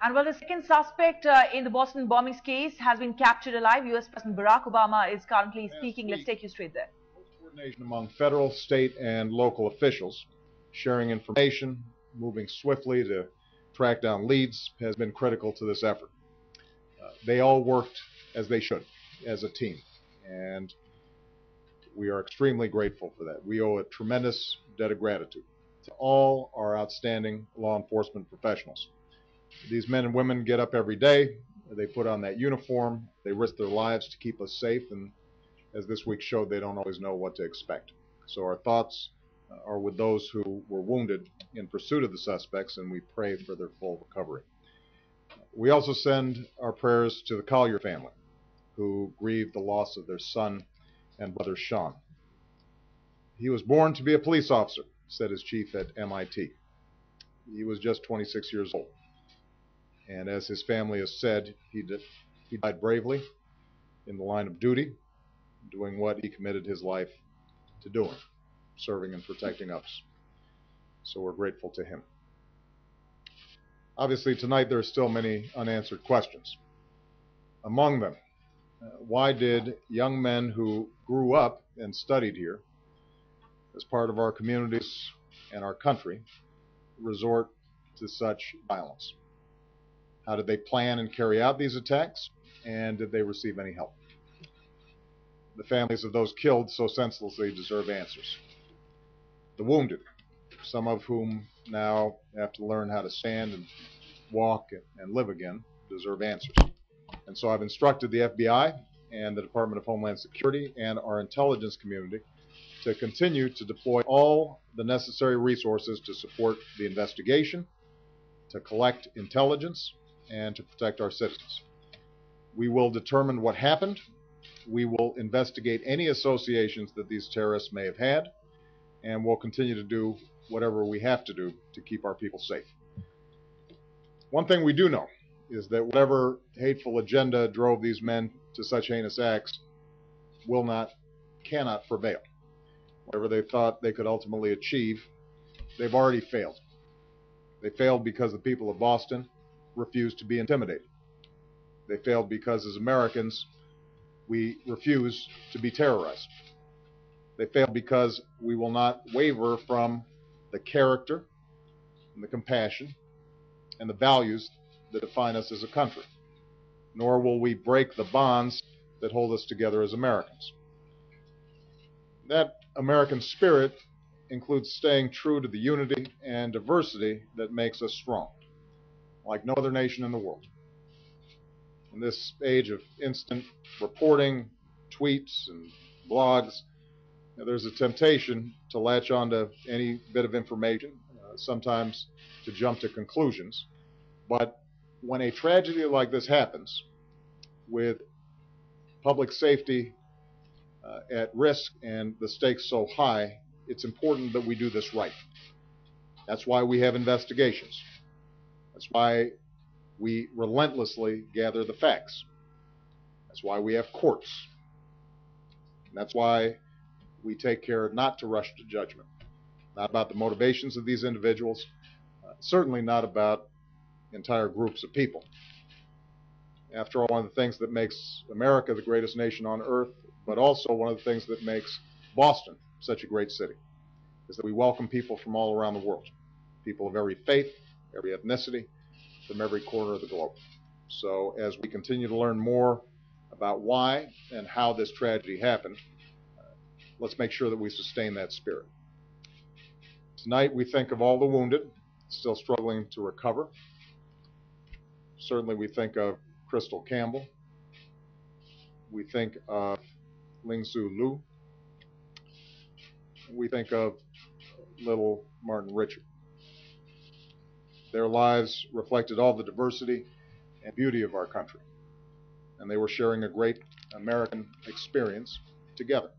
And well, the second suspect in the Boston bombings case has been captured alive. U.S. President Barack Obama is currently speaking. Let's take you straight there. Coordination among federal, state, and local officials, sharing information, moving swiftly to track down leads has been critical to this effort. They all worked as they should, as a team, and we are extremely grateful for that. We owe a tremendous debt of gratitude to all our outstanding law enforcement professionals. These men and women get up every day, they put on that uniform, they risk their lives to keep us safe, and as this week showed, they don't always know what to expect. So our thoughts are with those who were wounded in pursuit of the suspects, and we pray for their full recovery. We also send our prayers to the Collier family, who grieved the loss of their son and brother Sean. He was born to be a police officer, said his chief at MIT. He was just 26 years old. And as his family has said, he died bravely in the line of duty, doing what he committed his life to doing, serving and protecting us. So we're grateful to him. Obviously, tonight there are still many unanswered questions. Among them, why did young men who grew up and studied here as part of our communities and our country resort to such violence? How did they plan and carry out these attacks, and did they receive any help? The families of those killed so senselessly deserve answers. The wounded, some of whom now have to learn how to stand and walk and live again, deserve answers. And so I've instructed the FBI and the Department of Homeland Security and our intelligence community to continue to deploy all the necessary resources to support the investigation, to collect intelligence, and to protect our citizens. We will determine what happened. We will investigate any associations that these terrorists may have had, and we'll continue to do whatever we have to do to keep our people safe. One thing we do know is that whatever hateful agenda drove these men to such heinous acts cannot prevail. Whatever they thought they could ultimately achieve, they've already failed. They failed because the people of Boston refused to be intimidated. They failed because as Americans, we refuse to be terrorized. They failed because we will not waver from the character and the compassion and the values that define us as a country, nor will we break the bonds that hold us together as Americans. That American spirit includes staying true to the unity and diversity that makes us strong, like no other nation in the world. In this age of instant reporting, tweets, and blogs, there's a temptation to latch onto any bit of information, sometimes to jump to conclusions. But when a tragedy like this happens, with public safety at risk and the stakes so high, it's important that we do this right. That's why we have investigations. That's why we relentlessly gather the facts. That's why we have courts. And that's why we take care not to rush to judgment. Not about the motivations of these individuals, certainly not about entire groups of people. After all, one of the things that makes America the greatest nation on earth, but also one of the things that makes Boston such a great city, is that we welcome people from all around the world. People of every faith, every ethnicity, from every corner of the globe. So as we continue to learn more about why and how this tragedy happened, let's make sure that we sustain that spirit. Tonight we think of all the wounded still struggling to recover. Certainly we think of Crystal Campbell. We think of Ling-Su Lu. We think of little Martin Richard. Their lives reflected all the diversity and beauty of our country, and they were sharing a great American experience together.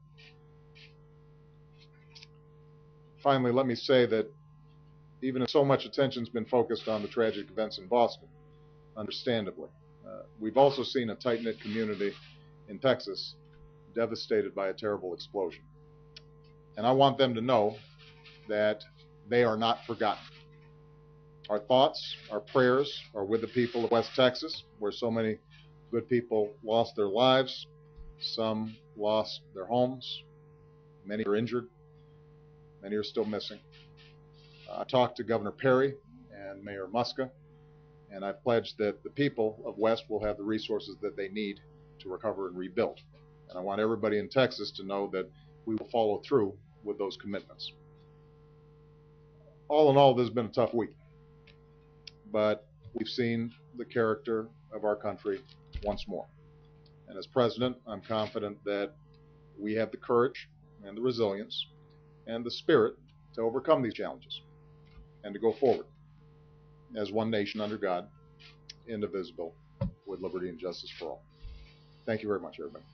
Finally, let me say that even if so much attention has been focused on the tragic events in Boston, understandably, we've also seen a tight-knit community in Texas devastated by a terrible explosion. And I want them to know that they are not forgotten. Our thoughts, our prayers are with the people of West Texas, where so many good people lost their lives. Some lost their homes. Many are injured. Many are still missing. I talked to Governor Perry and Mayor Muska, and I pledged that the people of West will have the resources that they need to recover and rebuild. And I want everybody in Texas to know that we will follow through with those commitments. All in all, this has been a tough week, but we've seen the character of our country once more. And as president, I'm confident that we have the courage and the resilience and the spirit to overcome these challenges and to go forward as one nation under God, indivisible, with liberty and justice for all. Thank you very much, everybody.